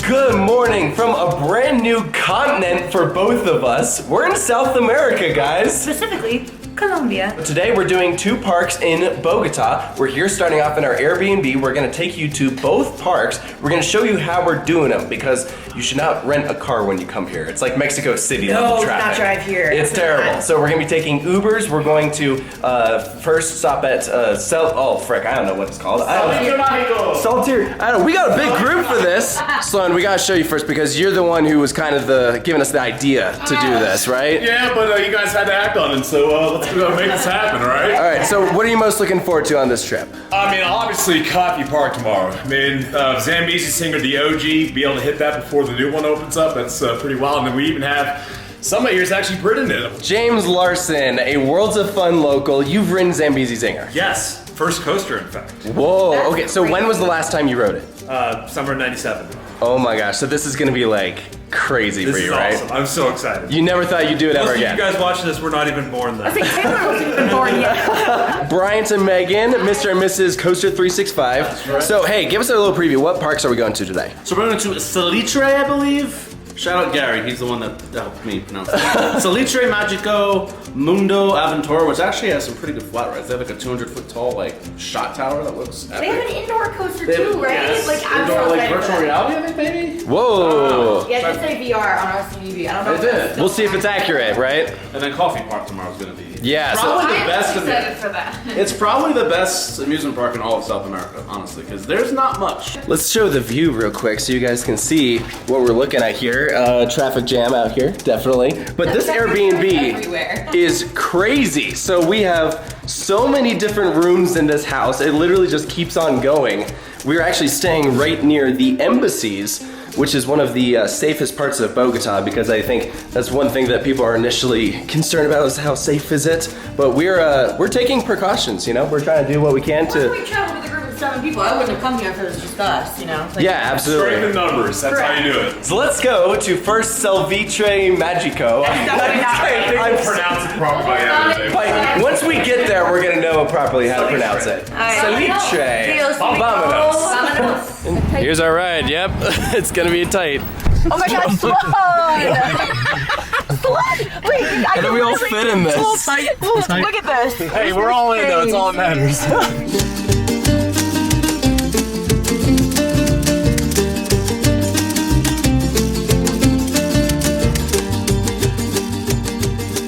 Good morning from a brand new continent for both of us. We're in South America, guys. Specifically, Colombia. Today we're doing 2 parks in Bogota. We're here starting off in our Airbnb. We're gonna take you to both parks. We're gonna show you how we're doing them because you should not rent a car when you come here. It's like Mexico City level traffic. No, not drive here. It's terrible. So we're gonna be taking Ubers. We're going to first stop at I don't know what it's called. Salitre Magico. Saltir. I don't know. We got a big group for this. Sloan, we gotta show you first because you're the one who was kind of giving us the idea to do this, right? Yeah, but you guys had to act on it, so let's make this happen, all right? All right, so what are you most looking forward to on this trip? I mean, obviously, Coffee Park tomorrow. I mean, Zambezi Singer, the OG, be able to hit that before the new one opens up, that's pretty wild. And then we even have somebody here's actually ridden it. James Larson, a Worlds of Fun local. You've ridden Zambezi Zinger. Yes, first coaster, in fact. Whoa, okay, so when was the last time you rode it? Summer '97. Oh my gosh, so this is gonna be like crazy for you, right? Awesome. I'm so excited. You never thought you'd do it ever again. You guys watching this, we're not even born then. I think Taylor wasn't even born yet. Bryant and Megan, Mr. and Mrs. Coaster 365. That's right. So hey, give us a little preview. What parks are we going to today? So we're going to Salitre, I believe. Shout out Gary, he's the one that helped me pronounce it. Salitre Magico, Mundo Aventura, which actually has some pretty good flat rides. They have like a 200-foot tall shot tower that looks epic. They have an indoor coaster too, right? Yes. Like I'm Indoor, so excited virtual for that. reality, I think, maybe? Whoa. Yeah, just say VR on our CDV. I don't know. They if did. that's still We'll see if it's accurate, right? And then Coffee Park tomorrow is going to be Yeah, so probably the best. excited for that. It's probably the best amusement park in all of South America, honestly, because there's not much. let's show the view real quick so you guys can see what we're looking at here. Traffic jam out here, definitely. But this Airbnb Everywhere. is crazy. So we have so many different rooms in this house. It literally just keeps on going. We're actually staying right near the embassies, which is one of the safest parts of Bogota because I think that's one thing that people are initially concerned about is how safe is it. But we're taking precautions, you know? We're trying to do what we can Once to... we traveled with a group of 7 people, I wouldn't have come here if it was just us, you know? Like, Yeah, absolutely. Straight in numbers, that's how you do it. So let's go to first Salitre Magico. That's definitely not right. I think we'll pronounce it properly by the end of the day. But once we get there, we're gonna know properly how to pronounce it. Salitre. Vámonos. Here's our ride. Yep, it's gonna be tight. Oh my God, Sloan! Sloan! Wait, How do we all fit in this? Look at this. Hey, we're all in though, it's all that matters.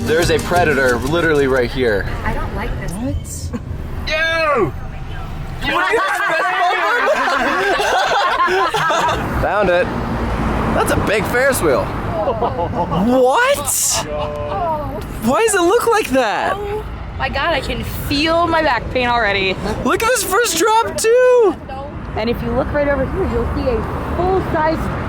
There's a predator literally right here. I don't like this. Found it. That's a big Ferris wheel. What? Why does it look like that? My God, I can feel my back pain already. Look at this first drop too. And if you look right over here, you'll see a full-size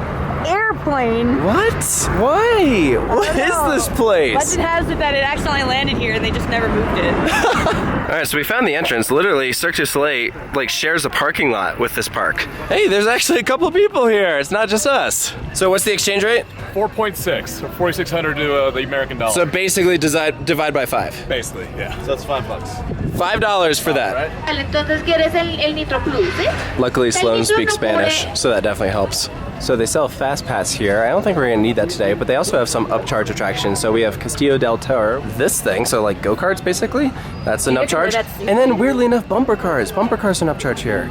airplane. What? Why? What is this place? Legend has it that it accidentally landed here and they just never moved it. All right, so we found the entrance. Literally, Cirque du Soleil shares a parking lot with this park. Hey, there's actually a couple people here. It's not just us. So what's the exchange rate? 4.6, or 4,600 to the American dollar. So basically divide by 5. basically, yeah. So that's $5. $5 for that. Entonces, ¿quieres el Nitro Plus, eh? Luckily, Sloan speaks Spanish, so that definitely helps. So they sell Fast Pass here. I don't think we're gonna need that today, but they also have some upcharge attractions. So we have Castillo del Toro, this thing, so like go-karts basically. That's an upcharge. And then weirdly enough, bumper cars. Bumper cars are an upcharge here.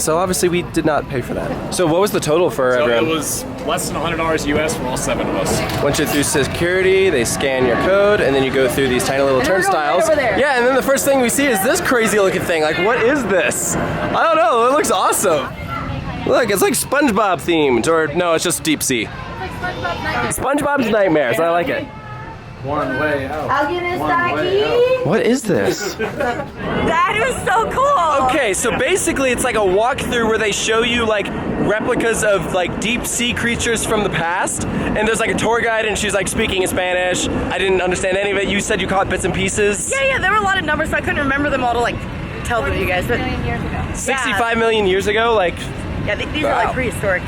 So obviously we did not pay for that. So what was the total for So everyone? it was less than $100 US for all 7 of us. Once you're through security, they scan your code, and then you go through these tiny little And then we're going right turnstiles. over there. Yeah, and then the first thing we see is this crazy looking thing. Like, what is this? I don't know, it looks awesome. Look, it's like SpongeBob themed, or no, it's just deep sea. SpongeBob's Nightmares, I like it. One way out. ¿Alguien está aquí? What is this? That is so cool. Okay, so basically it's like a walkthrough where they show you like replicas of like deep sea creatures from the past, and there's like a tour guide and she's like speaking in Spanish. I didn't understand any of it. You said you caught bits and pieces. Yeah, there were a lot of numbers, so I couldn't remember them all to like tell them to you guys. But 65 million years ago, like yeah, these are like prehistoric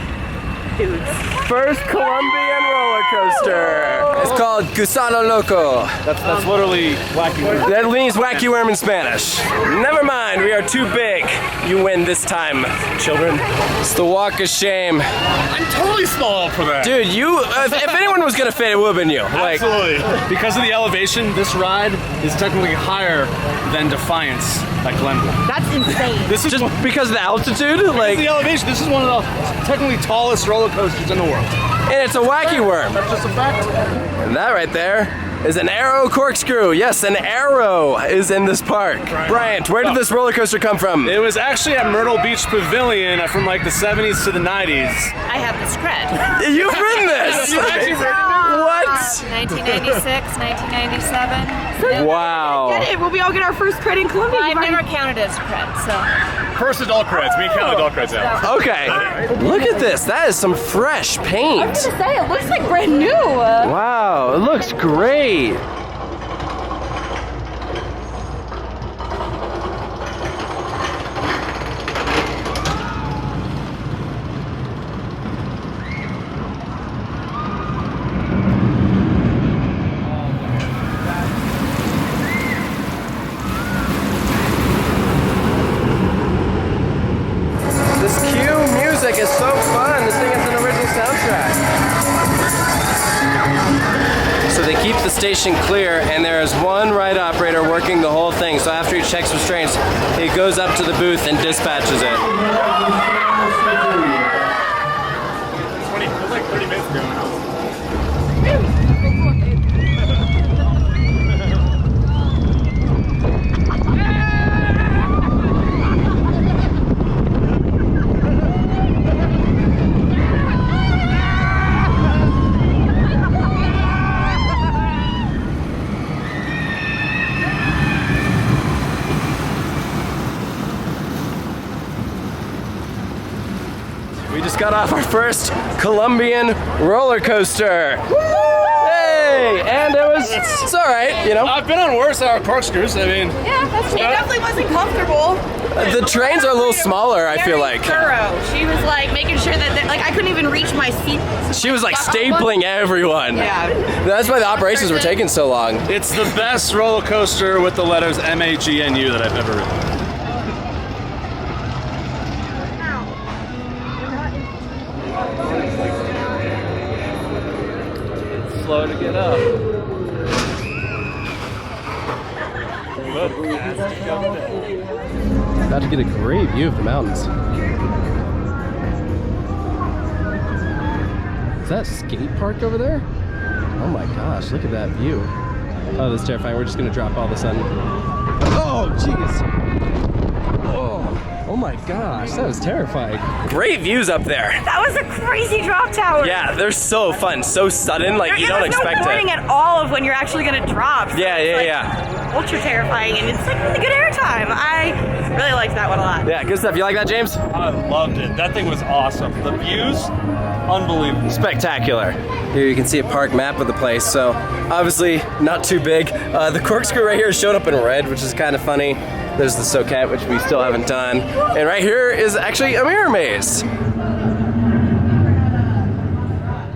dudes. first Colombian roller coaster. It's called Gusano Loco. That's literally wacky. That means wacky worm in Spanish. Never mind, we are too big. You win this time, children. It's the walk of shame. I'm totally small for that. Dude, you, if anyone was gonna fit, it would have been you. Like, Absolutely. Because of the elevation, this ride is technically higher than Defiance at Glenville. That's insane. This is just because of the altitude? Like, the elevation. This is one of the technically tallest roller coasters in the world. and it's a wacky worm. That's just a fact. And that right there is an arrow corkscrew. Yes, an arrow is in this park. Bryant, where did this roller coaster come from? It was actually at Myrtle Beach Pavilion from like the 70s to the 90s. I have this cred. You've ridden this! What? 1996, 1997. Wow. Get it? Will we all get our first credit in Colombia? I've never counted as cred, so. First adult creds. We count adult creds out. Okay. Look at this. That is some fresh I paint. was gonna say, it looks like brand new. Wow, it looks great. This cue music is so fun. This thing has an original soundtrack. So they keep the station clear, and there is one ride operator working the whole thing. So after he checks restraints, he goes up to the booth and dispatches it. 30 minutes ago. We just got off our first Colombian roller coaster. Hey! And it's all right, you know. I've been on worse corkscrews. I mean, Yeah, it definitely wasn't comfortable. The trains are a little smaller, I feel like. Thorough. She was like making sure that like I couldn't even reach my seat. She was like stapling everyone. Yeah. That's why the operations were taking so long. it's the best roller coaster with the letters MAGNU that I've ever ridden. Slow to get up. About to get a great view of the mountains. Is that a skate park over there? Oh my gosh, look at that view. Oh, that's terrifying. We're just gonna drop all of a sudden. Oh, jeez. Oh my gosh, that was terrifying. Great views up there. That was a crazy drop tower. Yeah, they're so fun, so sudden, like you don't expect no warning it. at all of when you're actually gonna drop. So Yeah, it's yeah, like yeah. Ultra terrifying, and it's like really good airtime. I really liked that one a lot. Yeah, good stuff. You like that, James? I loved it. That thing was awesome. The views, unbelievable. Spectacular. Here you can see a park map of the place, so obviously not too big. The corkscrew right here showed up in red, which is kind of funny. There's the Socat, which we still haven't done. And right here is actually a mirror maze.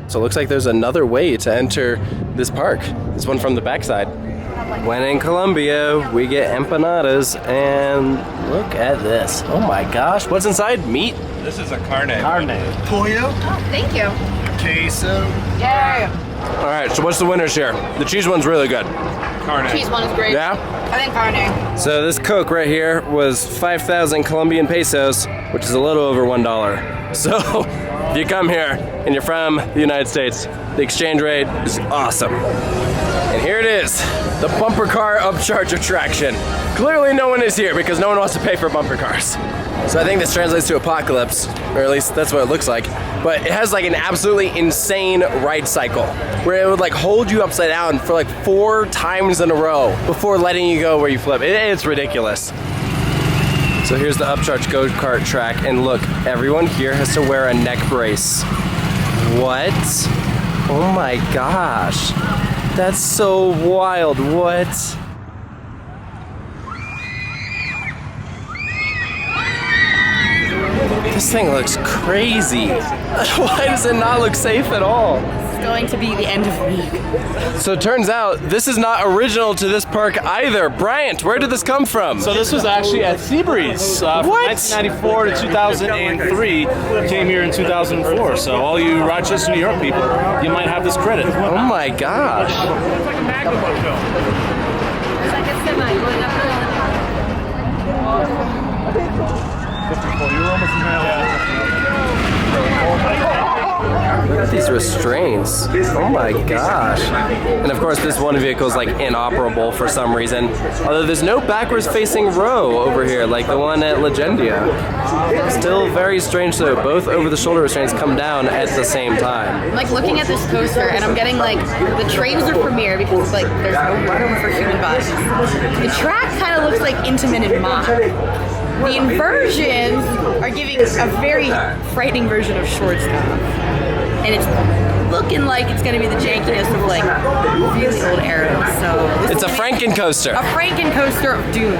So it looks like there's another way to enter this park. This one from the backside. When in Colombia, we get empanadas, and look at this. Oh my gosh, what's inside? Meat? This is a carne. Pollo, Thank you. queso. Yeah. All right, so what's the winners here? The cheese one's really good. Carne. Cheese one is great. Yeah? I think carne. So this Coke right here was 5,000 Colombian pesos, which is a little over $1. So if you come here and you're from the United States, the exchange rate is awesome. And here it is, the bumper car upcharge attraction. Clearly no one is here because no one wants to pay for bumper cars. So I think this translates to apocalypse, or at least that's what it looks like. But it has like an absolutely insane ride cycle where it would like hold you upside down for like 4 times in a row before letting you go where you flip. It's ridiculous. So here's the upcharge go-kart track, and look, everyone here has to wear a neck brace. What? Oh my gosh. That's so wild. What? This thing looks crazy. Why does it not look safe at all? going to be the end of me. So it turns out this is not original to this park either. Bryant, where did this come from? So this was actually at Seabreeze from What? 1994 to 2003. Came here in 2004. So all you Rochester, New York people, you might have this credit. Oh my gosh. Look at these restraints. Oh my gosh. And of course this one vehicle is like inoperable for some reason. Although there's no backwards facing row over here like the one at Legendia. Still very strange though. Both over the shoulder restraints come down at the same time. I'm like looking at this coaster and I'm getting like the trains are premier because like there's no room for human bodies. The track kind of looks like intimate and mock. The inversions are giving a very frightening version of short stuff. And it's looking like it's going to be the jankiness of like really old eras. So It's a Franken-coaster. A Franken-coaster of doom.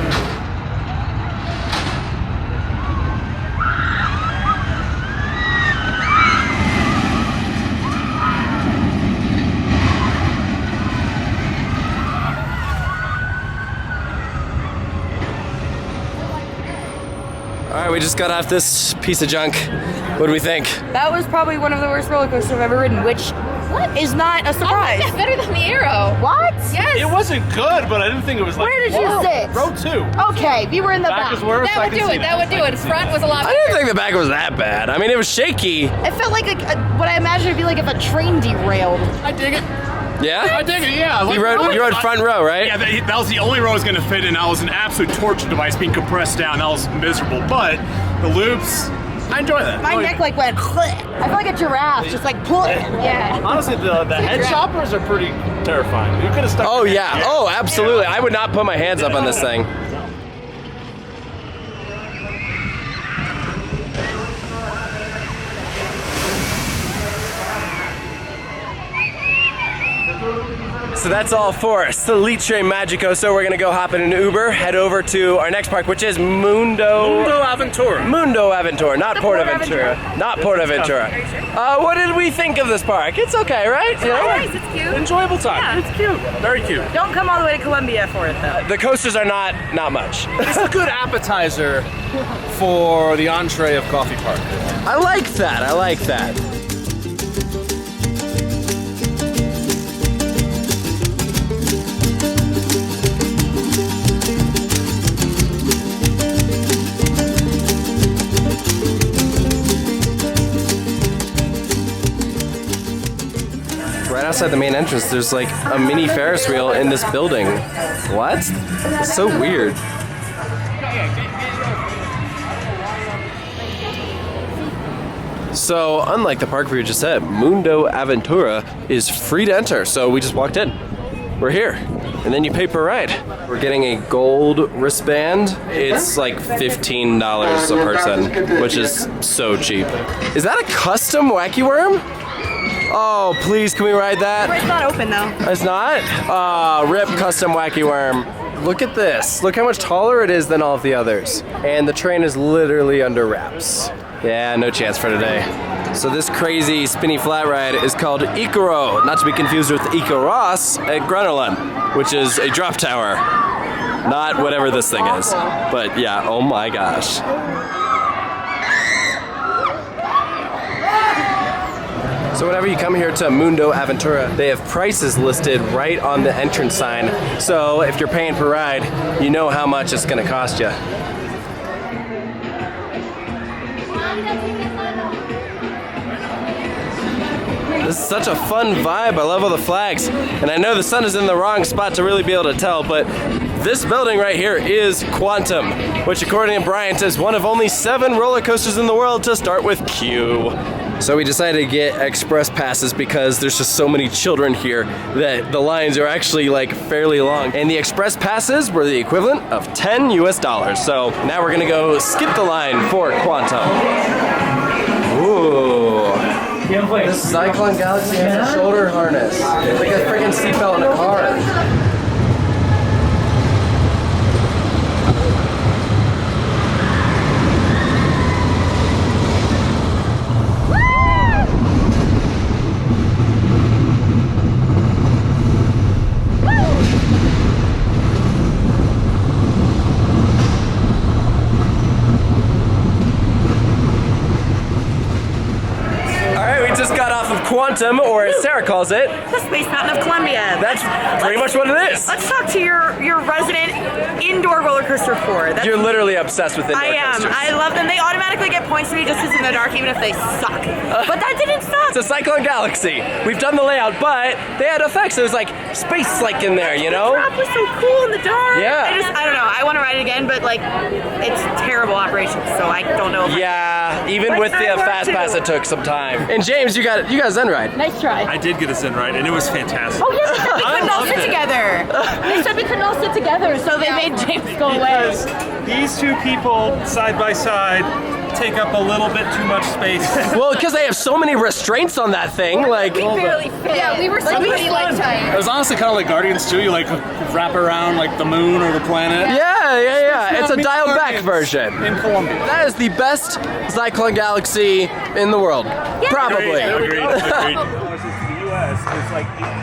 All right, we just got off this piece of junk. What do we think? That was probably one of the worst roller coasters I've ever ridden, which is not a surprise. I like that better than the Arrow. What? Yes. It wasn't good, but I didn't think it was like. Where did you sit? Row 2. Okay, you were in the Back back. is worse. That I would can do see it. That would do I it. can see Front that. was a lot I didn't think the back was that bad. I mean, it was shaky. It felt like what I imagined would be like if a train derailed. I dig it. Yeah? I dig it, yeah. You rode front row, right? Yeah, that was the only row I was going to fit in. That was an absolute torture device being compressed down. That was miserable. But the loops, I enjoy that. My neck like went. I feel like a giraffe, just like. Yeah. Honestly, the head choppers are pretty terrifying. You could have stuck. Oh yeah. Oh, absolutely. I would not put my hands up on this thing. So that's all for Salitre Magico. So we're gonna go hop in an Uber, head over to our next park, which is Mundo Aventura. Mundo Aventura, not Portaventura. Not Portaventura. What did we think of this park? It's okay, right? You know? Nice, it's cute. Enjoyable time. Yeah, it's cute. Very cute. Don't come all the way to Colombia for it though. The coasters are not much. It's a good appetizer for the entree of Coffee Park. I like that. I like that. Right outside the main entrance, there's like a mini Ferris wheel in this building. What? It's so weird. So, unlike the park we were just at, Mundo Aventura is free to enter. So we just walked in. We're here. And then you pay per ride. We're getting a gold wristband. It's like $15 a person, which is so cheap. Is that a custom Wacky Worm? Oh, please, can we ride that? It's not open though. It's not? RIP custom Wacky Worm. Look at this. Look how much taller it is than all of the others. And the train is literally under wraps. Yeah, no chance for today. So this crazy spinny flat ride is called Icaro, not to be confused with Icaros at Grenolan, which is a drop tower. Not whatever this thing is. But yeah, oh my gosh. So whenever you come here to Mundo Aventura, they have prices listed right on the entrance sign. So if you're paying per ride, you know how much it's gonna cost you. This is such a fun vibe. I love all the flags. And I know the sun is in the wrong spot to really be able to tell, but this building right here is Quantum, which according to Bryant is one of only 7 roller coasters in the world to start with Q. So we decided to get express passes because there's just so many children here that the lines are actually like fairly long. And the express passes were the equivalent of $10 US. So now we're gonna go skip the line for Quantum. Ooh. This Zyklon Galaxi has a shoulder harness. It's like a freaking seatbelt in a car. Quantum, or as Sarah calls it, The Space Mountain of Colombia. that's pretty much what it is. Let's talk to your resident indoor roller coaster for. You're literally obsessed with indoor I am. coasters. I love them. They automatically get points to me just as in the dark, even if they suck. But that didn't suck. It's a Zyklon Galaxy. We've done the layout, but they had effects. It was like space-like in there, you know? The drop was so cool in the dark. Yeah. I don't know. I want to ride it again, but like, it's terrible operation, so I don't know. If Yeah, even with the fast pass, it took some time. And James, you got Zen ride. Nice try. I did get a Zen ride, and it was fantastic. Oh, yes, we couldn't all sit together. They said we couldn't all sit together, so they made James go away. Because these two people side by side take up a little bit too much space. Well, because they have so many restraints on that thing, like. We barely fit. Yeah, we were so pretty like It tight. was honestly kind of like Guardians 2. You like wrap around like the moon or the planet. Yeah. It's a Meet dialed back Guardians version. in Colombia. That is the best Zyklon Galaxy in the world. Probably. Agreed. The US is like $8.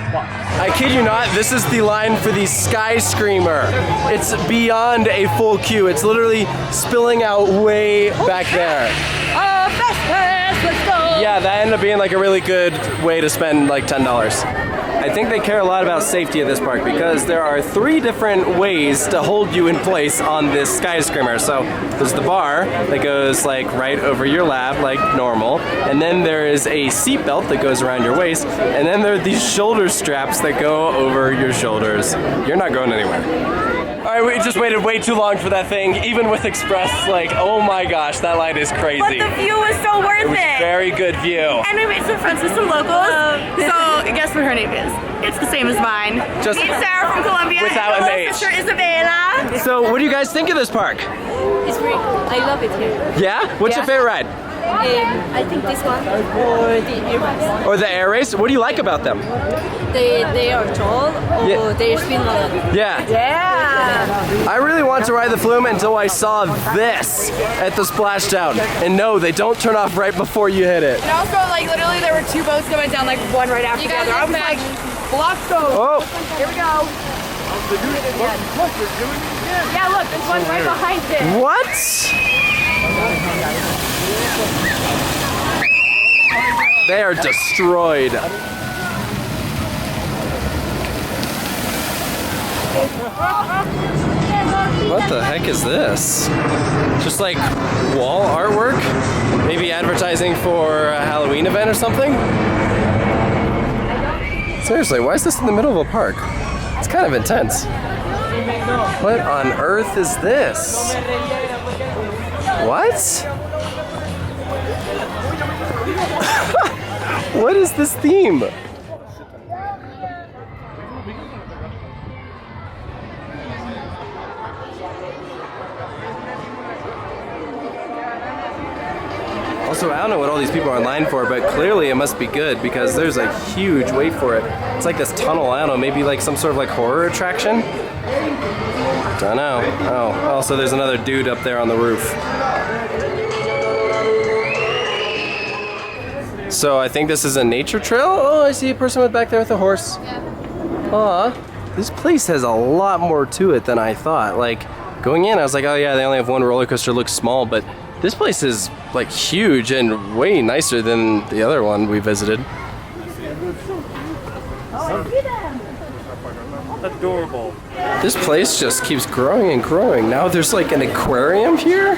I kid you not, this is the line for the Sky Screamer. It's beyond a full queue. It's literally spilling out way back there. Fast pass, let's go. Yeah, that ended up being like a really good way to spend like $10. I think they care a lot about safety at this park because there are 3 different ways to hold you in place on this Sky Screamer. So there's the bar that goes like right over your lap like normal, and then there is a seat belt that goes around your waist, and then there are these shoulder straps that go over your shoulders. You're not going anywhere. All right, we just waited way too long for that thing, even with Express. Like, oh my gosh, that line is crazy. But the view was so worth it. Very good view. And we made some friends with some locals. So guess what her name is? It's the same as mine. Just Meet Sarah from Colombia. without and an my H. sister Isabella. So, what do you guys think of this park? It's great. I love it here. Yeah? What's your favorite ride? I think this one or the AirCross. Or the air race? What do you like about them? They are tall or Yeah. they spin a lot. Yeah. Yeah. I really wanted to ride the flume until I saw this at the splashdown. And no, they don't turn off right before you hit it. And also, like, literally there were 2 boats going down, like, one right after the other. I was like, block those. Oh, Here we go. Yeah, look, there's one right behind it. what? They are destroyed. What the heck is this? Just like wall artwork? Maybe advertising for a Halloween event or something? Seriously, why is this in the middle of a park? It's kind of intense. What on earth is this? What? What is this theme? Also, I don't know what all these people are in line for, but clearly it must be good because there's a huge wait for it. It's like this tunnel, I don't know, maybe like some sort of like horror attraction? Don't know. Oh, also there's another dude up there on the roof. So I think this is a nature trail. Oh, I see a person with back there with a horse. Aw, this place has a lot more to it than I thought. Like, going in, I was like, oh yeah, they only have one roller coaster, looks small, but this place is like huge and way nicer than the other one we visited. Adorable. This place just keeps growing and growing. Now there's like an aquarium here?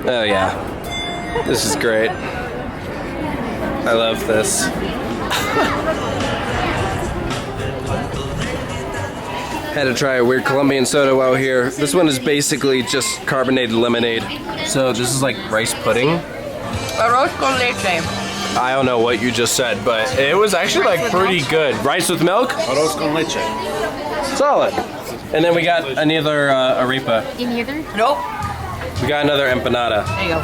Oh yeah, this is great. I love this. Had to try a weird Colombian soda while here. This one is basically just carbonated lemonade. So this is like rice pudding. Arroz con leche. I don't know what you just said, but it was actually like pretty good. Rice with milk? Arroz con leche. Solid. And then we got another arepa. Nope. We got another empanada. There you go.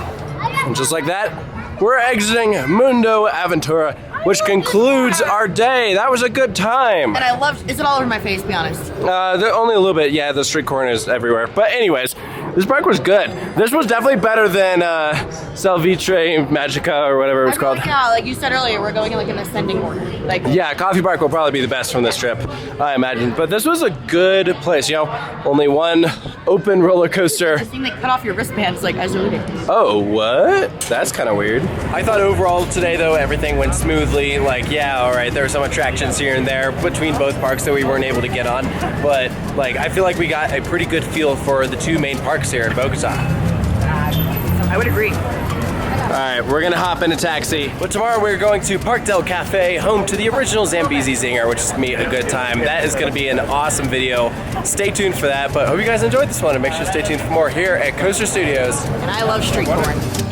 And just like that, we're exiting Mundo Aventura, which concludes our day. That was a good time. And I loved, is it all over my face, be honest? Only a little bit. Yeah, the street corners everywhere. But anyways, This park was good. This was definitely better than Salitre Magico or whatever it was called. Yeah, like you said earlier, we're going in like an ascending order. Like Yeah, Coffee Park will probably be the best from this trip, I imagine. But this was a good place, you know? Only one open roller coaster. I think they cut off your wristbands like as you leave. Oh, what? That's kind of weird. I thought overall today, though, everything went smoothly. Like, yeah, all right, there were some attractions here and there between both parks that we weren't able to get on. But, like, I feel like we got a pretty good feel for the two main parks here in Bogota. I would agree. All right, we're gonna hop in a taxi. But tomorrow we're going to Park del Cafe, home to the original Zambezi Zinger, which is gonna be a good time. That is gonna be an awesome video. Stay tuned for that, but hope you guys enjoyed this one, and make sure to stay tuned for more here at Coaster Studios. And I love street corn.